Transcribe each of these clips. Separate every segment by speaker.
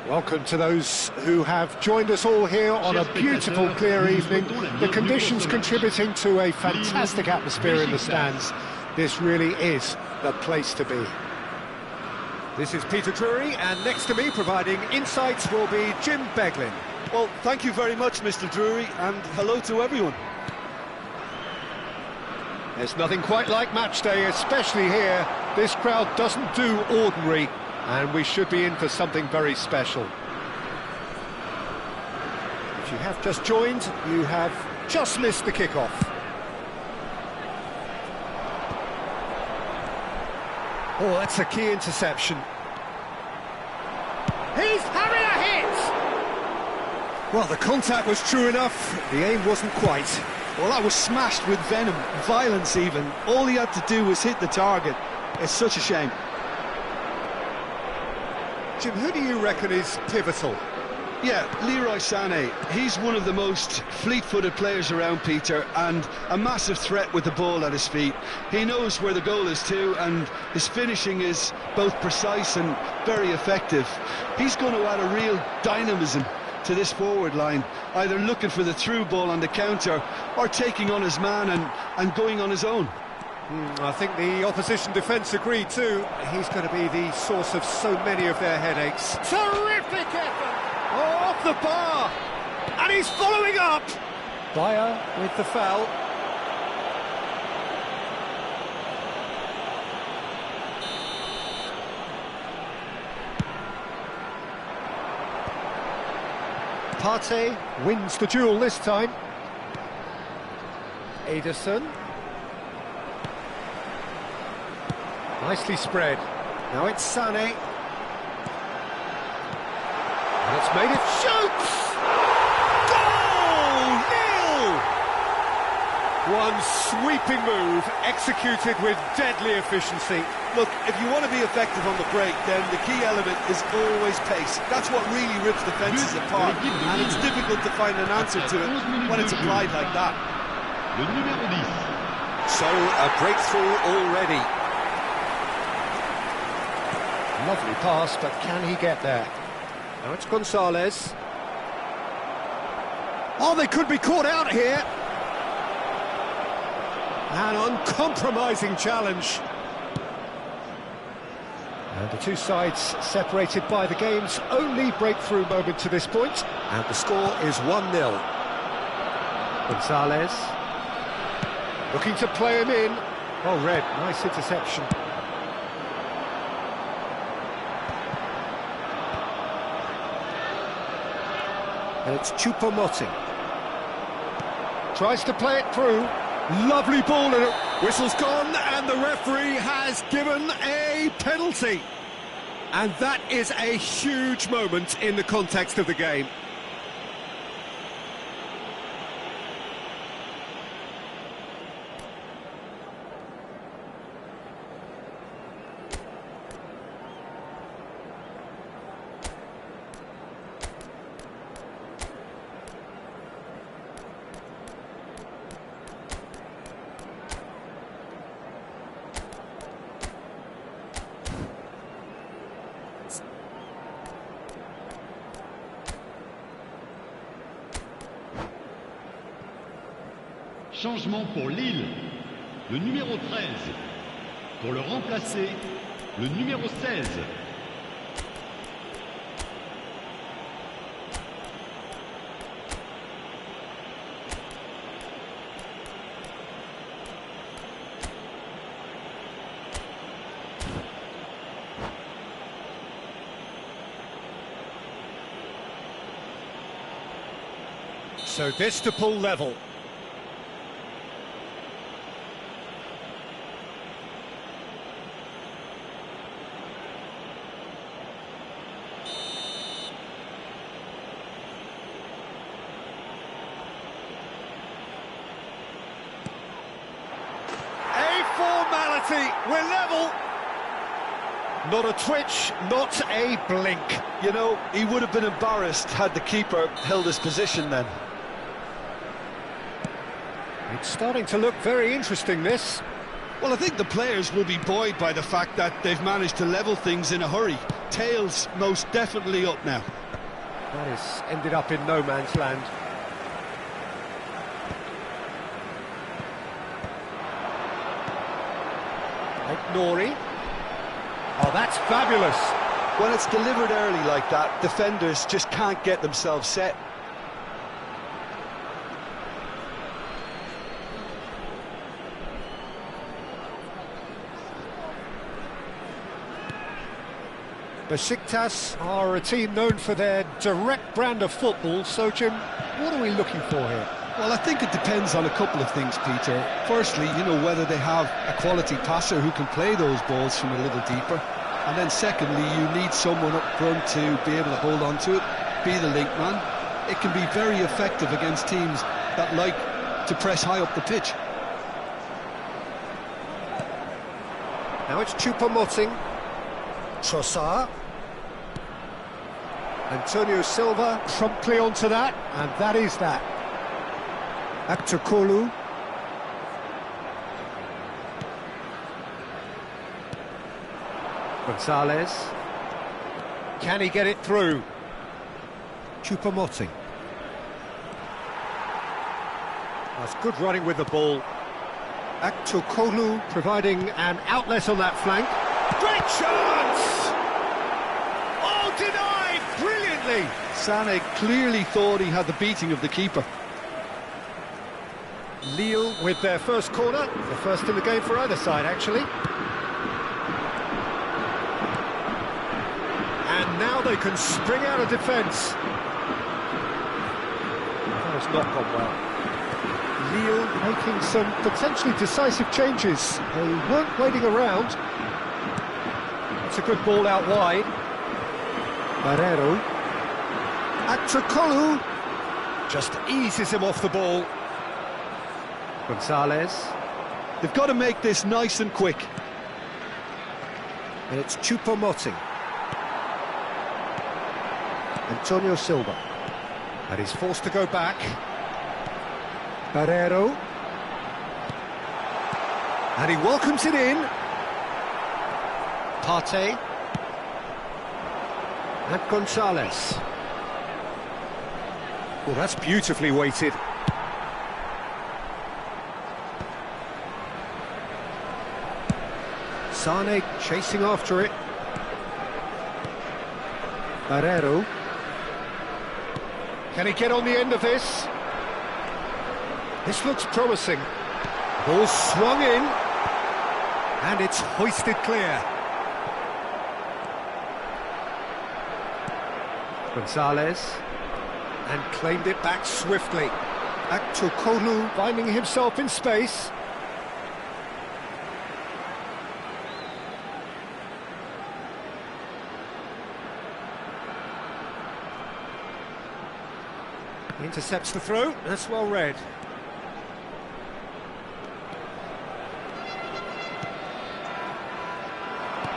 Speaker 1: Welcome to those who have joined us all here on a beautiful, clear evening. The conditions contributing to a fantastic atmosphere in the stands. This really is the place to be. This is Peter Drury, and next to me providing insights will be Jim Beglin.
Speaker 2: Well, thank you very much, Mr. Drury, and hello to everyone.
Speaker 1: There's nothing quite like match day, especially here. This crowd doesn't do ordinary, and we should be in for something very special. If you have just joined, you have just missed the kickoff. Oh, that's a key interception. He's having a hit! Well, the contact was true enough, the aim wasn't quite.
Speaker 2: Well, that was smashed with venom, violence even. All he had to do was hit the target. It's such a shame.
Speaker 1: Jim, who do you reckon is pivotal?
Speaker 2: Yeah, Leroy Sané. He's one of the most fleet-footed players around, Peter, and a massive threat with the ball at his feet. He knows where the goal is too, and his finishing is both precise and very effective. He's going to add a real dynamism to this forward line, either looking for the through ball on the counter or taking on his man and going on his own.
Speaker 1: I think the opposition defence agreed too. He's going to be the source of so many of their headaches. Terrific effort! Oh, off the bar! And he's following up! Bayer with the foul. Partey wins the duel this time. Ederson. Nicely spread. Now it's Sané. And it's made it. Shoots! Goal! Nil! One sweeping move, executed with deadly efficiency.
Speaker 2: Look, if you want to be effective on the break, then the key element is always pace. That's what really rips defences apart, and it's difficult to find an answer to it when it's applied like that.
Speaker 1: So, a breakthrough already. Lovely pass, but can he get there? Now it's Gonzalez. Oh, they could be caught out here. An uncompromising challenge. And the two sides separated by the game's only breakthrough moment to this point. And the score is 1-0. Gonzalez. Looking to play him in. Oh, Red, nice interception. And it's Choupo-Moting. Tries to play it through. Lovely ball, and whistle's gone, and the referee has given a penalty. And that is a huge moment in the context of the game.
Speaker 3: Changement pour Lille, le numéro 13. Pour le remplacer, le numéro 16.
Speaker 1: So this to pull level. We're level. Not a twitch, not a blink.
Speaker 2: You know, he would have been embarrassed had the keeper held his position then.
Speaker 1: It's starting to look very interesting, this.
Speaker 2: Well, I think the players will be buoyed by the fact that they've managed to level things in a hurry. Tails most definitely up now.
Speaker 1: That has ended up in no man's land. Nori. Oh, that's fabulous.
Speaker 2: When it's delivered early like that, defenders just can't get themselves set.
Speaker 1: Besiktas are a team known for their direct brand of football, so Jim, what are we looking for here?
Speaker 2: Well, I think it depends on a couple of things, Peter. Firstly, whether they have a quality passer who can play those balls from a little deeper. And then secondly, you need someone up front to be able to hold on to it, be the link man. It can be very effective against teams that like to press high up the pitch.
Speaker 1: Now it's Choupo-Moting. Trossard. Antonio Silva promptly onto that, and that is that. Aktokolu. Gonzalez. Can he get it through? Choupo-Moting. That's good running with the ball. Aktokolu providing an outlet on that flank. Great chance! Oh, denied brilliantly!
Speaker 2: Sané clearly thought he had the beating of the keeper.
Speaker 1: Lille with their first corner, the first in the game for either side, actually. And now they can spring out of defence. That has not gone well. Lille making some potentially decisive changes. They weren't waiting around. It's a good ball out wide. Barrero. Aktokolu just eases him off the ball. Gonzalez.
Speaker 2: They've got to make this nice and quick.
Speaker 1: And it's Choupo-Moting. Antonio Silva. And he's forced to go back. Barrero. And he welcomes it in. Partey. And Gonzalez. Oh, that's beautifully weighted. Sané chasing after it. Barrero. Can he get on the end of this? This looks promising. Ball swung in. And it's hoisted clear. Gonzalez. And claimed it back swiftly. Aktokolu finding himself in space. He intercepts the throw, that's well read.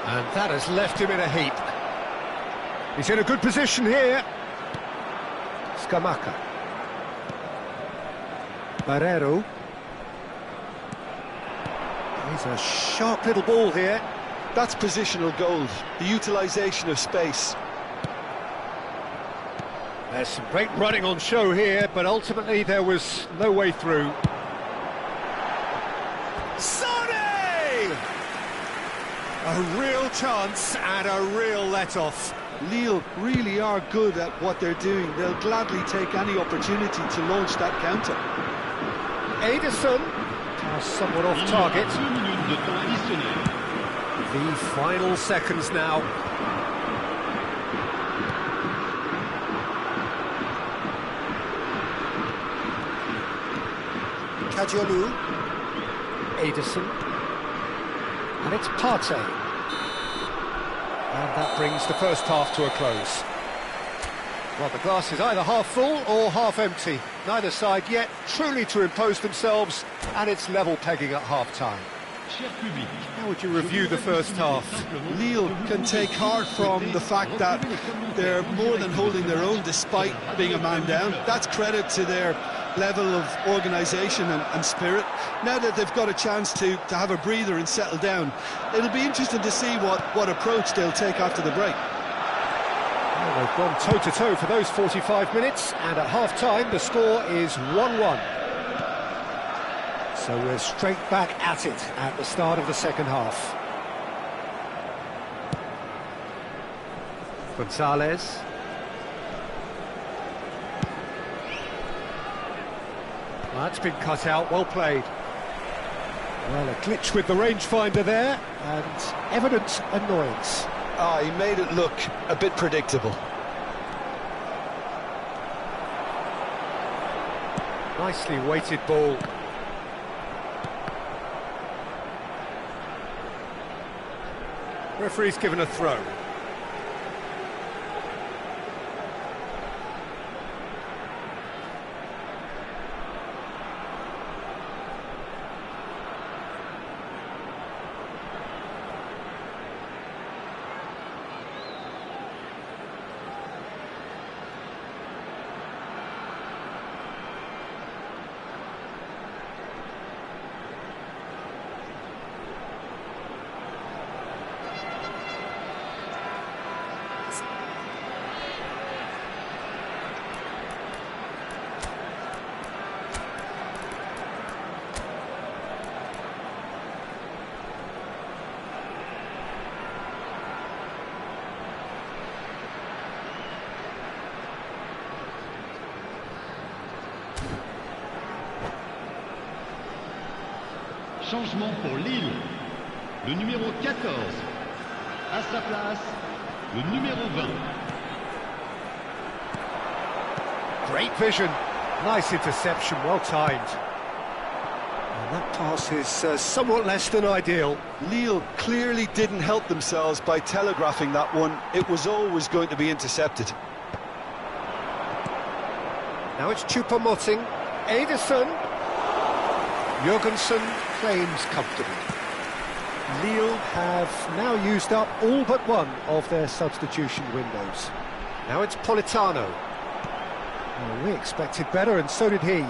Speaker 1: And that has left him in a heap. He's in a good position here. Scamacca. Barrero. He's a sharp little ball here.
Speaker 2: That's positional gold, the utilisation of space.
Speaker 1: There's some great running on show here, but ultimately there was no way through. Sané! A real chance and a real let-off.
Speaker 2: Lille really are good at what they're doing. They'll gladly take any opportunity to launch that counter.
Speaker 1: Ederson, somewhat off target.
Speaker 3: 2 minutes de temps additionnel.
Speaker 1: The final seconds now. Kadiolu. Ederson. And it's Partey. And that brings the first half to a close. Well, the glass is either half full or half empty. Neither side yet truly to impose themselves, and it's level pegging at half-time.
Speaker 3: Cher public,
Speaker 1: How would you review the first half?
Speaker 2: Lille can take heart from the fact that they're more than holding their own despite being a man down. That's credit to their level of organisation and spirit. Now that they've got a chance to have a breather and settle down, it'll be interesting to see what approach they'll take after the break.
Speaker 1: Well, they've gone toe-to-toe for those 45 minutes, and at half-time the score is 1-1. So we're straight back at it at the start of the second half. Gonzalez. That's been cut out, well played. Well, a glitch with the rangefinder there, and evident annoyance.
Speaker 2: He made it look a bit predictable.
Speaker 1: Nicely weighted ball. Referee's given a throw.
Speaker 3: changement pour Lille. Le numéro 14. À sa place, le numéro 20.
Speaker 1: Great vision. Nice interception, well timed. And that pass is somewhat less than ideal.
Speaker 2: Lille clearly didn't help themselves by telegraphing that one. It was always going to be intercepted.
Speaker 1: Now it's Choupo-Moting. Ederson. Jurgensen claims comfortably. Lille have now used up all but one of their substitution windows. Now it's Politano. Well, we expected better, and so did he.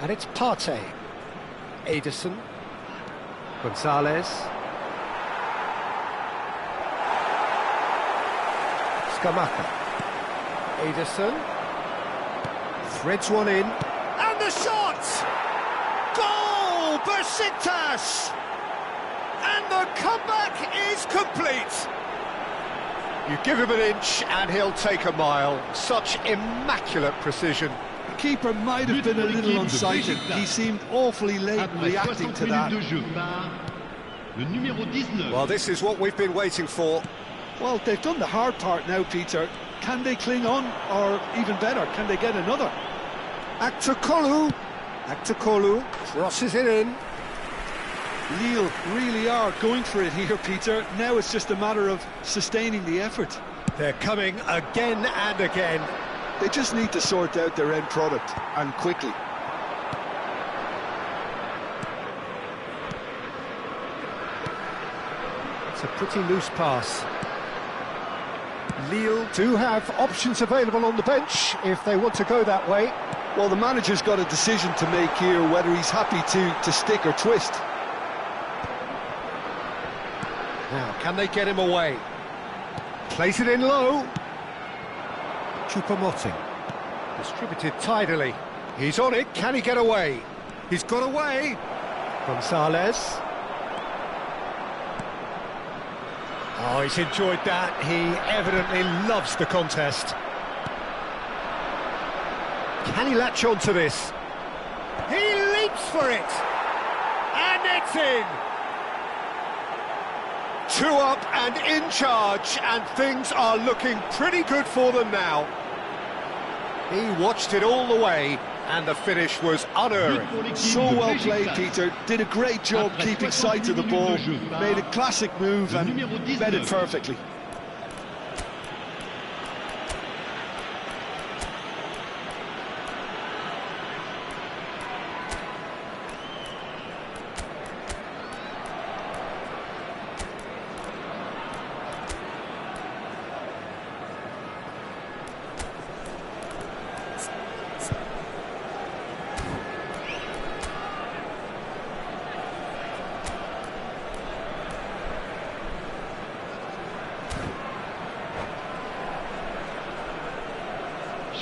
Speaker 1: And it's Partey. Ederson. Gonzalez. Scamacca. Ederson. Threads one in. And the shot! Goal! Besiktas! And the comeback is complete. You give him an inch and he'll take a mile. Such immaculate precision.
Speaker 2: The keeper might have been a little unsighted. He seemed awfully late in reacting to that.
Speaker 1: Well, this is what we've been waiting for.
Speaker 2: Well, they've done the hard part now, Peter. Can they cling on, or even better, can they get another?
Speaker 1: Aktakolu crosses it in.
Speaker 2: Lille really are going for it here, Peter. Now it's just a matter of sustaining the effort.
Speaker 1: They're coming again and again.
Speaker 2: They just need to sort out their end product, and quickly.
Speaker 1: It's a pretty loose pass. Lille do have options available on the bench if they want to go that way.
Speaker 2: Well, the manager's got a decision to make here, whether he's happy to stick or twist.
Speaker 1: Now, can they get him away? Place it in low. Choupo-Moting. Distributed tidily. He's on it. Can he get away? He's got away. Gonzalez. Oh, he's enjoyed that. He evidently loves the contest. Can he latch on to this? He leaps for it. And it's in. 2 up and in charge, and things are looking pretty good for them now. He watched it all the way, and the finish was unerring.
Speaker 2: So well played, Peter. Did a great job keeping sight of the ball. Made a classic move and read it perfectly.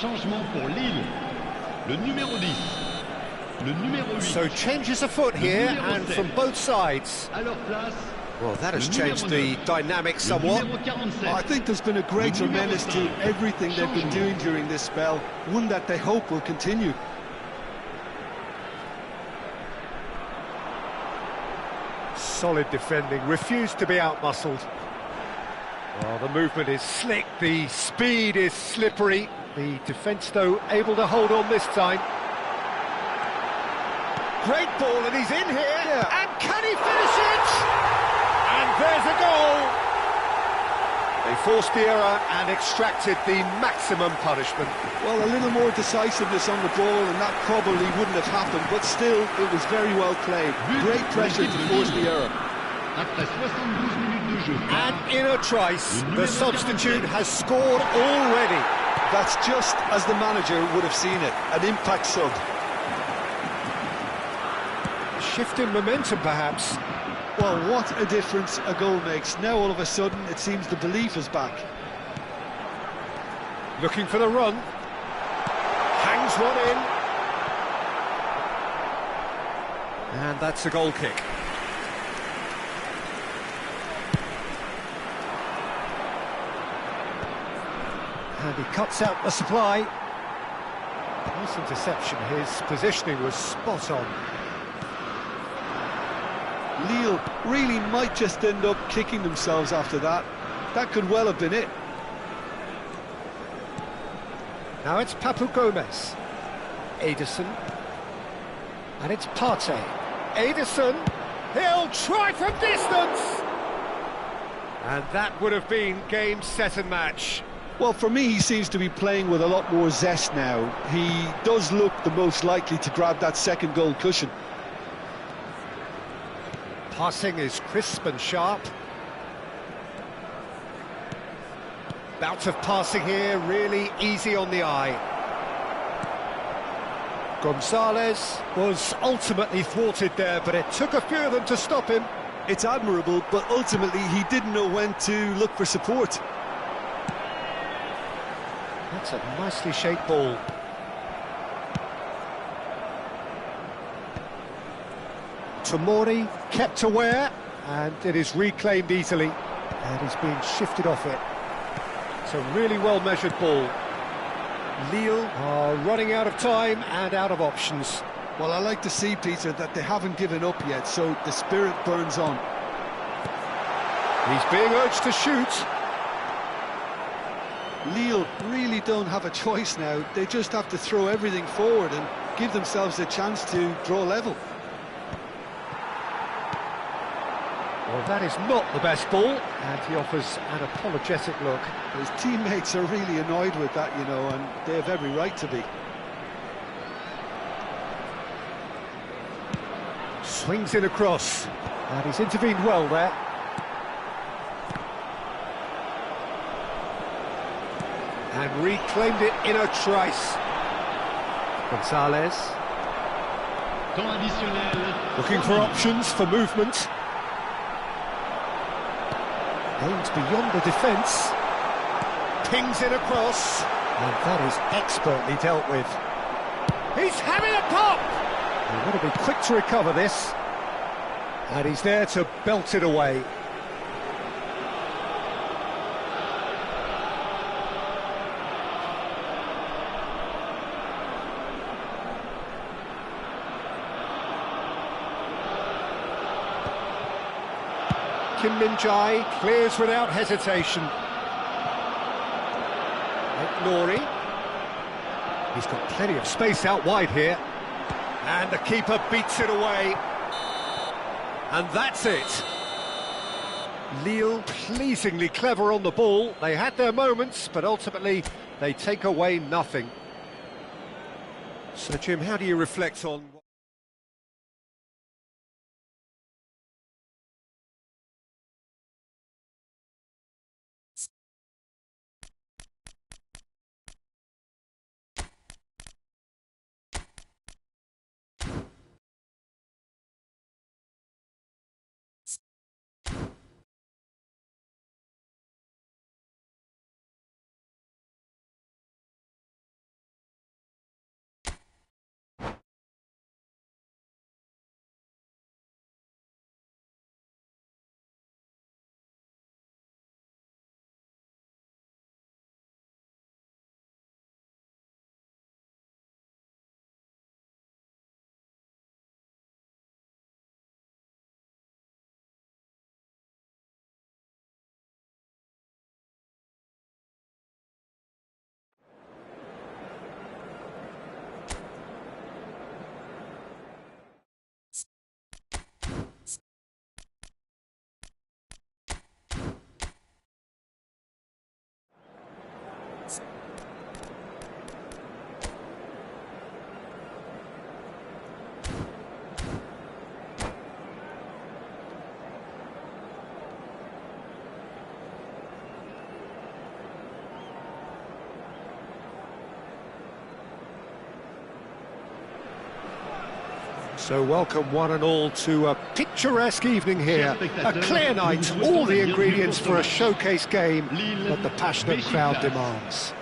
Speaker 3: Changement pour Lille. Le numéro 10. Le numéro 8.
Speaker 1: So changes afoot here, and from both sides.
Speaker 3: À leur place.
Speaker 1: Well, that has changed the dynamic somewhat.
Speaker 2: I think there's been a greater menace to everything they've been doing during this spell, one that they hope will continue.
Speaker 1: Solid defending, refused to be outmuscled. Well, the movement is slick, the speed is slippery. The defence, though, able to hold on this time. Great ball, and he's in here.
Speaker 2: Yeah.
Speaker 1: And can he finish it? And there's a goal. They forced the error and extracted the maximum punishment.
Speaker 2: Well, a little more decisiveness on the ball, and that probably wouldn't have happened, but still, it was very well played. Great pressure to force the error.
Speaker 3: Après 72 minutes de jeu.
Speaker 1: And in a trice, the substitute has scored already.
Speaker 2: That's just as the manager would have seen it, an impact sub.
Speaker 1: Shift in momentum, perhaps.
Speaker 2: Well, what a difference a goal makes. Now, all of a sudden, it seems the belief is back.
Speaker 1: Looking for the run. Hangs one in. And that's a goal kick. And he cuts out the supply. Nice interception. His positioning was spot on.
Speaker 2: Lille really might just end up kicking themselves after that. That could well have been it.
Speaker 1: Now it's Papu Gomez. Ederson. And it's Partey. Ederson. He'll try from distance. And that would have been game, set and match.
Speaker 2: Well, for me, he seems to be playing with a lot more zest now. He does look the most likely to grab that second goal cushion.
Speaker 1: Passing is crisp and sharp. Bout of passing here, really easy on the eye. Gonzalez was ultimately thwarted there, but it took a few of them to stop him.
Speaker 2: It's admirable, but ultimately he didn't know when to look for support.
Speaker 1: That's a nicely shaped ball. Tomori kept aware, and it is reclaimed easily, and he's being shifted off it. It's a really well-measured ball. Lille are running out of time and out of options.
Speaker 2: Well, I like to see, Peter, that they haven't given up yet, so the spirit burns on.
Speaker 1: He's being urged to shoot.
Speaker 2: Lille really don't have a choice now. They just have to throw everything forward and give themselves a chance to draw level.
Speaker 1: Well, that is not the best ball, and he offers an apologetic look.
Speaker 2: His teammates are really annoyed with that, you know, and they have every right to be.
Speaker 1: Swings in across, and he's intervened well there. And reclaimed it in a trice. Gonzalez.
Speaker 3: Temps additionnel.
Speaker 1: Looking for options for movement. Aims beyond the defence. Pings it across. And that is expertly dealt with. He's having a pop! He's got to be quick to recover this. And he's there to belt it away. Kim Min-jae clears without hesitation. Nori. He's got plenty of space out wide here. And the keeper beats it away. And that's it. Lille pleasingly clever on the ball. They had their moments, but ultimately they take away nothing. So, Jim, how do you reflect on... So welcome one and all to a picturesque evening here, a clear night, all the ingredients for a showcase game that the passionate crowd demands.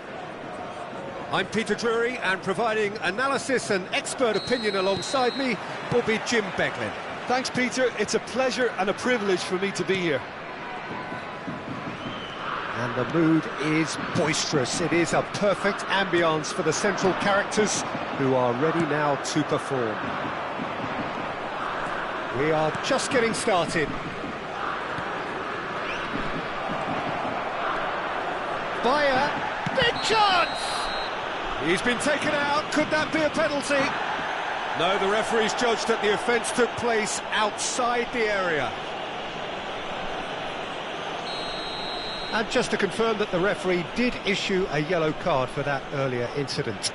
Speaker 1: I'm Peter Drury, and providing analysis and expert opinion alongside me will be Jim Beglin.
Speaker 2: Thanks, Peter. It's a pleasure and a privilege for me to be here.
Speaker 1: And the mood is boisterous. It is a perfect ambience for the central characters who are ready now to perform. We are just getting started. Bayer, big chance! He's been taken out. Could that be a penalty? No, the referee's judged that the offence took place outside the area. And just to confirm that the referee did issue a yellow card for that earlier incident.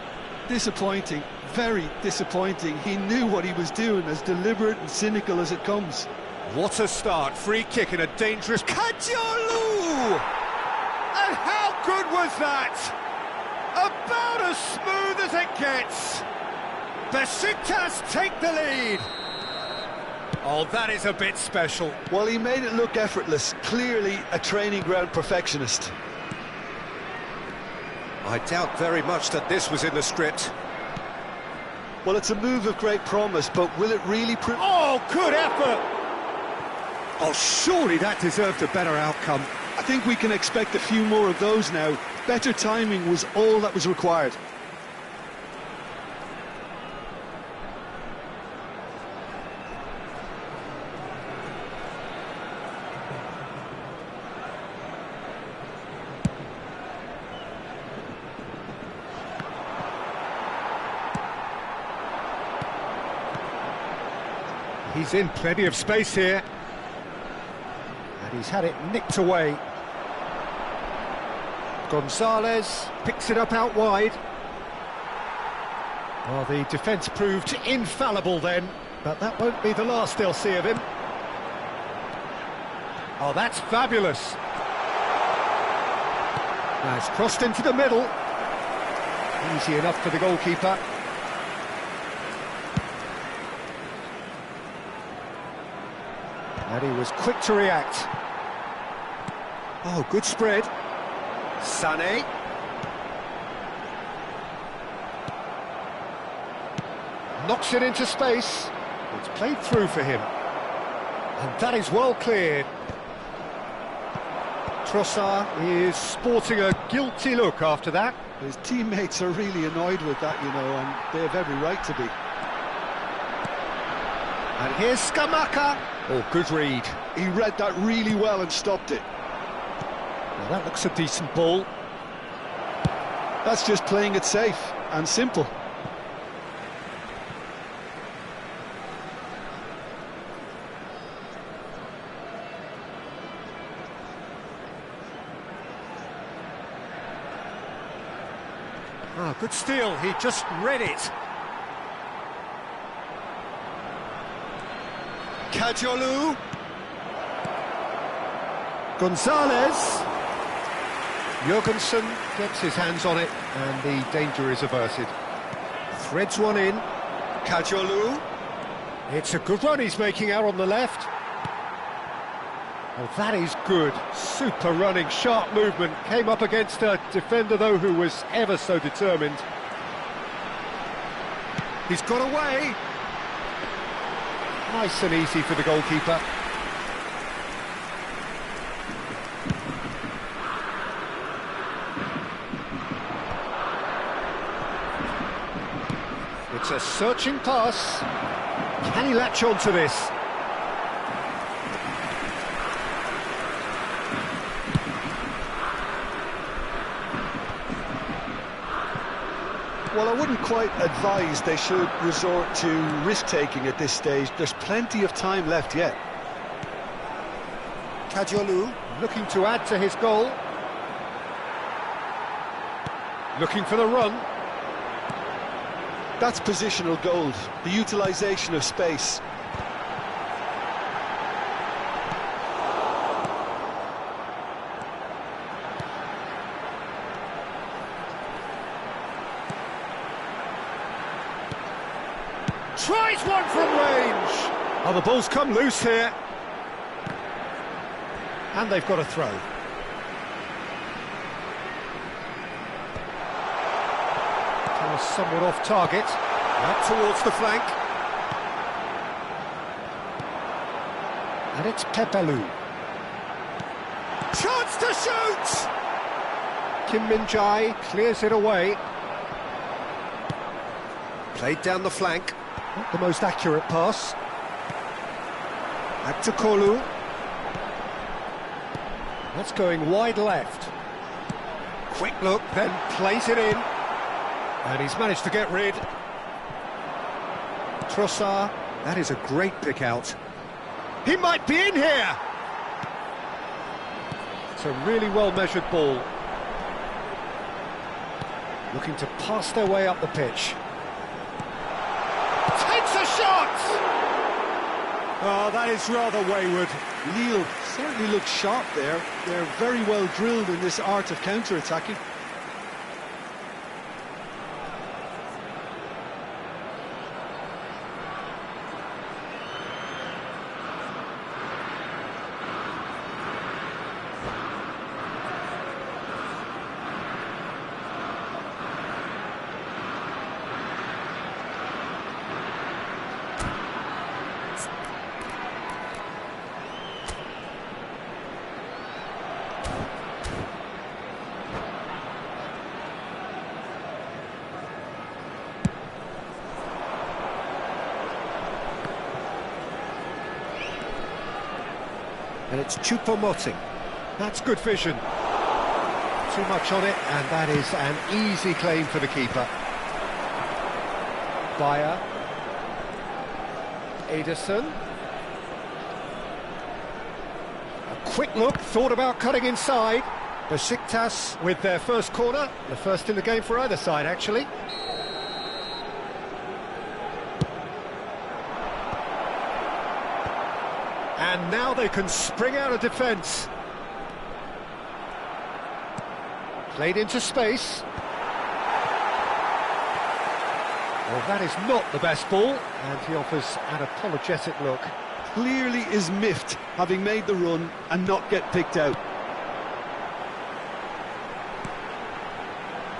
Speaker 2: Disappointing, very disappointing. He knew what he was doing, as deliberate and cynical as it comes.
Speaker 1: What a start, free kick in a dangerous... Kajolu! And how good was that? About as smooth as it gets. Besiktas take the lead. Oh, that is a bit special.
Speaker 2: Well, he made it look effortless. Clearly a training ground perfectionist.
Speaker 1: I doubt very much that this was in the script.
Speaker 2: Well, it's a move of great promise, but will it really prove...
Speaker 1: Oh, good effort! Oh, surely that deserved a better outcome.
Speaker 2: I think we can expect a few more of those now. Better timing was all that was required.
Speaker 1: He's in plenty of space here. And he's had it nicked away. Gonzalez picks it up out wide. Well, the defence proved infallible then, but that won't be the last they'll see of him. Oh, that's fabulous. Now it's crossed into the middle. Easy enough for the goalkeeper. And he was quick to react. Oh, good spread. Sané. Knocks it into space. It's played through for him. And that is well cleared. Trossard is sporting a guilty look after that.
Speaker 2: His teammates are really annoyed with that, you know, and they have every right to be.
Speaker 1: And here's Skamaka. Oh, good read.
Speaker 2: He read that really well and stopped it.
Speaker 1: Well, that looks a decent ball.
Speaker 2: That's just playing it safe and simple.
Speaker 1: Oh, good steal. He just read it. Kajolu. Gonzalez. Jorgensen gets his hands on it, and the danger is averted. Threads one in. Kajolu. It's a good run he's making out on the left. Oh, that is good. Super running, sharp movement. Came up against a defender, though, who was ever so determined. He's got away. Nice and easy for the goalkeeper. It's a searching pass. Can he latch on to this?
Speaker 2: Well, I wouldn't quite advise they should resort to risk-taking at this stage. There's plenty of time left yet.
Speaker 1: Kajolu looking to add to his goal. Looking for the run.
Speaker 2: That's positional gold, the utilisation of space.
Speaker 1: Tries one from range. Oh, the ball's come loose here. And they've got a throw. Kind of somewhat off target. Up towards the flank. And it's Pepelu. Chance to shoot! Kim Min-jae clears it away. Played down the flank. Not the most accurate pass. Back to Kolu. That's going wide left. Quick look, then plays it in. And he's managed to get rid. Trossard, that is a great pick out. He might be in here! It's a really well-measured ball. Looking to pass their way up the pitch. Takes a shot! Oh, that is rather wayward.
Speaker 2: Lille certainly looks sharp there. They're very well drilled in this art of counter-attacking.
Speaker 1: And it's Choupo-Moting. That's good vision. Too much on it, and that is an easy claim for the keeper. Bayer. Ederson. A quick look, thought about cutting inside. Besiktas with their first corner, the first in the game for either side, actually. And now they can spring out of defence. Played into space. Well, that is not the best ball, and he offers an apologetic look.
Speaker 2: Clearly is miffed, having made the run and not get picked out.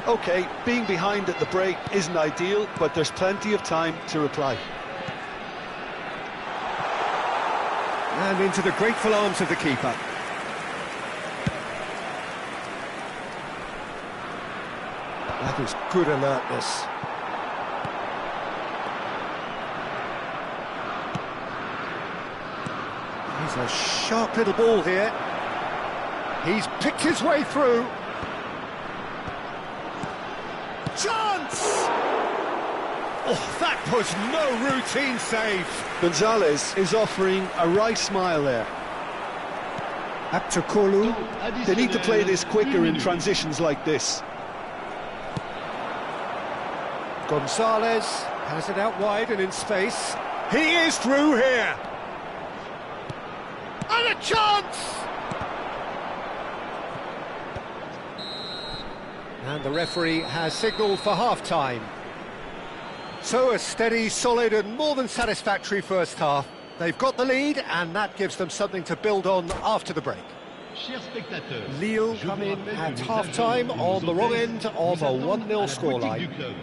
Speaker 2: OK, being behind at the break isn't ideal, but there's plenty of time to reply.
Speaker 1: And into the grateful arms of the keeper. That is good alertness. He's a sharp little ball here. He's picked his way through. Chance! Oh, that was no routine save.
Speaker 2: Gonzalez is offering a right smile there.
Speaker 1: Up to Kolu.
Speaker 2: They need to play this quicker in transitions like this.
Speaker 1: Gonzalez has it out wide and in space. He is through here. And a chance! And the referee has signalled for half-time. So a steady, solid and more than satisfactory first half. They've got the lead and that gives them something to build on after the break. Lille come in at half-time on the wrong end of a 1-0 scoreline.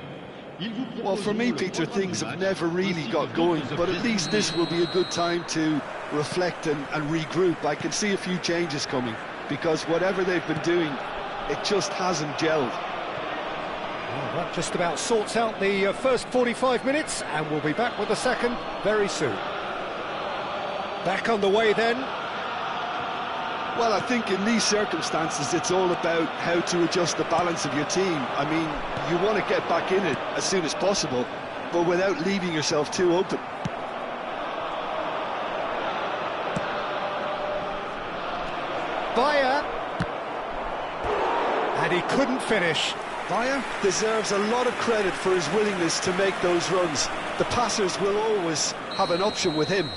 Speaker 2: Well, for me, Peter, things have never really got going, but at least this will be a good time to reflect and regroup. I can see a few changes coming, because whatever they've been doing, it just hasn't gelled.
Speaker 1: Well, that just about sorts out the first 45 minutes, and we'll be back with the second very soon. Back underway then.
Speaker 2: Well, I think in these circumstances, it's all about how to adjust the balance of your team. I mean, you want to get back in it as soon as possible, but without leaving yourself too open.
Speaker 1: Bayer. And he couldn't finish.
Speaker 2: Bayer deserves a lot of credit for his willingness to make those runs. The passers will always have an option with him.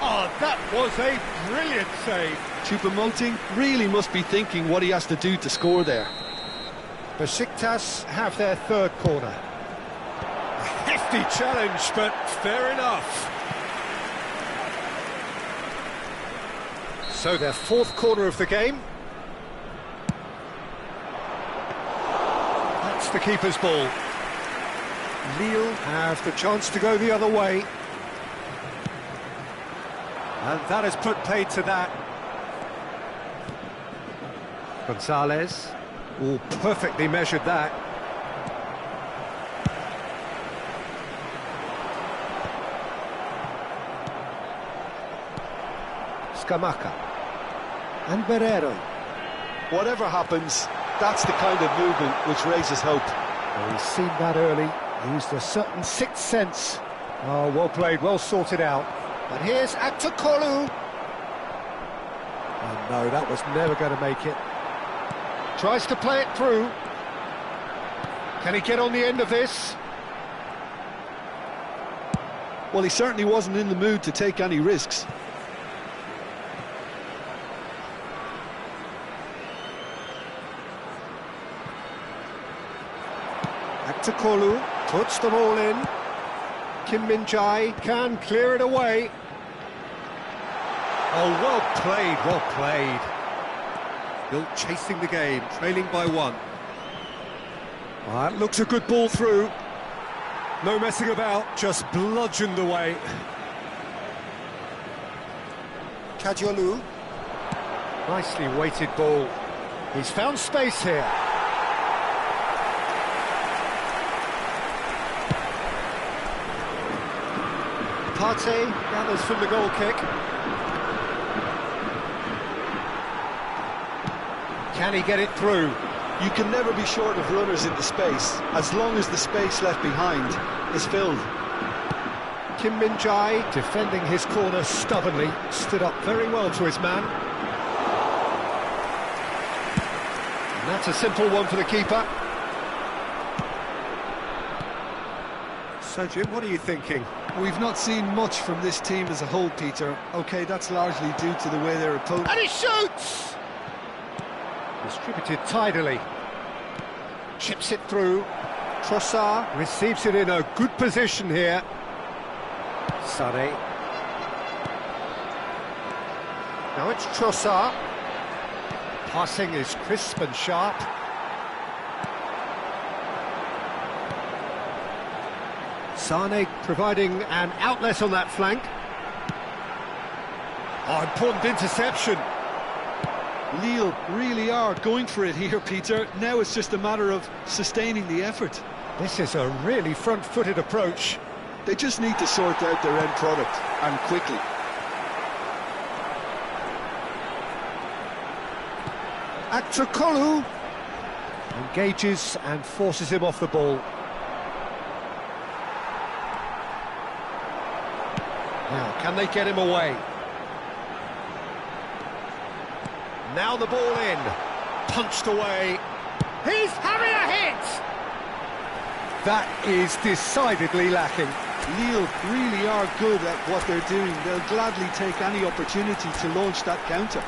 Speaker 1: Oh, that was a brilliant save.
Speaker 2: Choupo-Moting really must be thinking what he has to do to score there.
Speaker 1: Besiktas have their third corner. A hefty challenge, but fair enough. So their fourth corner of the game. That's the keeper's ball. Lille have the chance to go the other way. And that has put paid to that. Gonzalez. Oh, perfectly measured that. Scamacca. And Barrero.
Speaker 2: Whatever happens, that's the kind of movement which raises hope.
Speaker 1: Well, he's seen that early, used a certain sixth sense. Oh, well played, well sorted out. But here's Aktakolu. Oh no, that was never going to make it. Tries to play it through. Can he get on the end of this?
Speaker 2: Well, he certainly wasn't in the mood to take any risks.
Speaker 1: Aktakolu puts them all in. Kim Min-jae can clear it away. Oh, well played, well played. Still chasing the game, trailing by one. That looks a good ball through. No messing about, just bludgeoned away. Kadiolu. Nicely weighted ball. He's found space here. Partey gathers from the goal kick. Can he get it through?
Speaker 2: You can never be short of runners in the space, as long as the space left behind is filled.
Speaker 1: Kim Min-jae defending his corner stubbornly, stood up very well to his man. And that's a simple one for the keeper. So Jim, what are you thinking?
Speaker 2: We've not seen much from this team as a whole, Peter. OK, that's largely due to the way their opponent...
Speaker 1: And he shoots! Distributed tidily. Chips it through. Trossard receives it in a good position here. Sané. Now it's Trossard. Passing is crisp and sharp. Sané providing an outlet on that flank. Oh, important interception.
Speaker 2: Lille really are going for it here, Peter. Now it's just a matter of sustaining the effort.
Speaker 1: This is a really front-footed approach.
Speaker 2: They just need to sort out their end product, and quickly.
Speaker 1: Aktakolu engages and forces him off the ball. Now, can they get him away? Now the ball in, punched away. He's having a hit! That is decidedly lacking.
Speaker 2: Lille really are good at what they're doing. They'll gladly take any opportunity to launch that counter.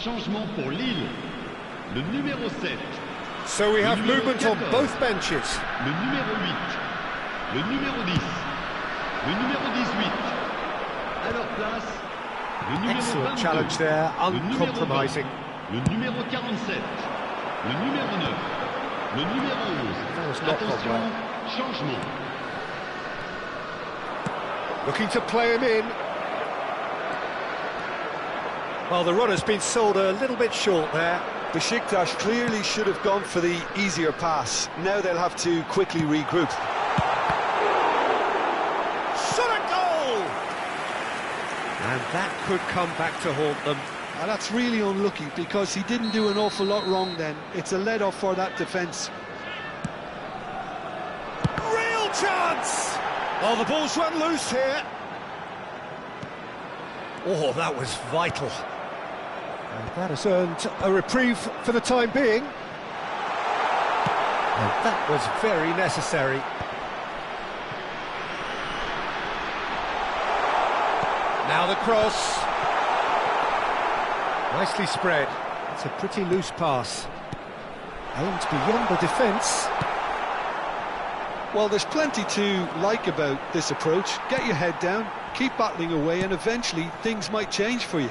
Speaker 3: Changement pour Lille. Le numéro 7.
Speaker 1: So we have movement on both benches.
Speaker 3: Le numéro 8. Le numéro 10. Le numéro 18. À leur place, le numéro
Speaker 1: Excellent
Speaker 3: 22.
Speaker 1: challenge there, uncompromising.
Speaker 3: Le numéro 47. Le numéro 9. Le numéro 11.
Speaker 1: That was not
Speaker 3: Attention,
Speaker 1: well.
Speaker 3: changement.
Speaker 1: Looking to play him in. Well, the runner's been sold a little bit short there.
Speaker 2: Besiktas clearly should have gone for the easier pass. Now they'll have to quickly regroup.
Speaker 1: Shot a goal! And that could come back to haunt them.
Speaker 2: And that's really unlucky because he didn't do an awful lot wrong then. It's a let-off for that defence.
Speaker 1: Real chance! Oh, the ball's run loose here. Oh, that was vital. And that has earned a reprieve for the time being. And that was very necessary. Now the cross. Nicely spread. It's a pretty loose pass. Aimed beyond the defence.
Speaker 2: Well, there's plenty to like about this approach. Get your head down, keep battling away, and eventually things might change for you.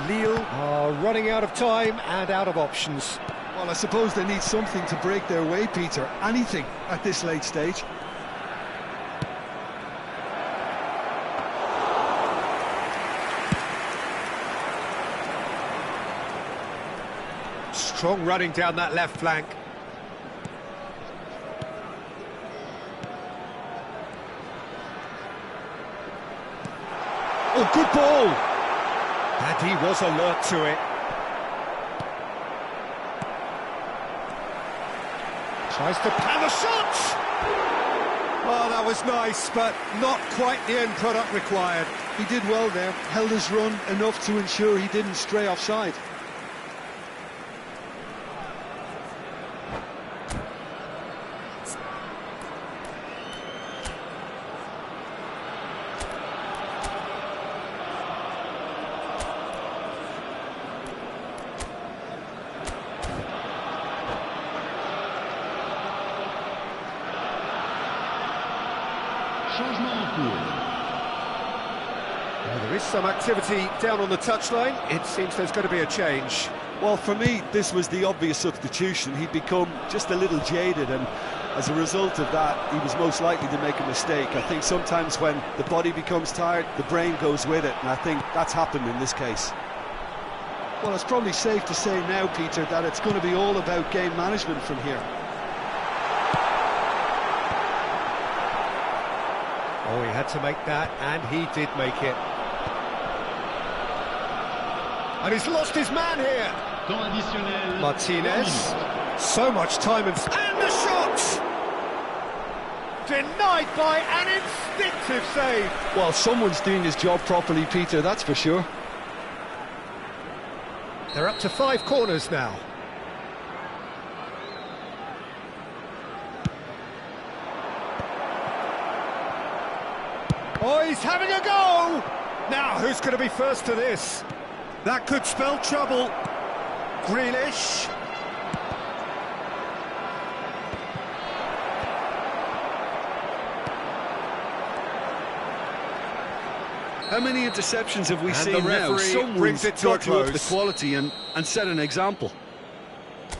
Speaker 1: Lille are running out of time and out of options.
Speaker 2: Well, I suppose they need something to break their way, Peter. Anything at this late stage.
Speaker 1: Strong running down that left flank. Oh, good ball! And he was alert to it. Tries to pan the shot! Oh, that was nice, but not quite the end product required.
Speaker 2: He did well there, held his run enough to ensure he didn't stray offside.
Speaker 3: Changement en cours.
Speaker 1: Well, there is some activity down on the touchline. It seems there's going to be a change.
Speaker 2: Well, for me, this was the obvious substitution. He'd become just a little jaded, and as a result of that, he was most likely to make a mistake. I think sometimes when the body becomes tired, the brain goes with it, and I think that's happened in this case. Well, it's probably safe to say now, Peter, that it's going to be all about game management from here.
Speaker 1: Oh, he had to make that, and he did make it. And he's lost his man here.
Speaker 3: Temps additionnel.
Speaker 1: Martinez. So much time and the shot! Denied by an instinctive save.
Speaker 2: Well, someone's doing his job properly, Peter, that's for sure.
Speaker 1: They're up to 5 corners now. Oh, he's having a go! Now, who's going to be first to this? That could spell trouble. Grealish.
Speaker 2: How many interceptions have we
Speaker 1: And
Speaker 2: seen
Speaker 1: the
Speaker 2: now?
Speaker 1: referee
Speaker 2: Someone's
Speaker 1: brings it to a
Speaker 2: got to up the
Speaker 1: close.
Speaker 2: quality and set an example.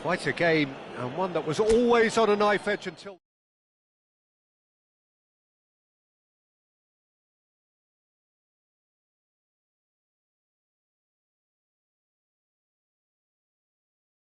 Speaker 1: Quite a game, and one that was always on a knife edge until...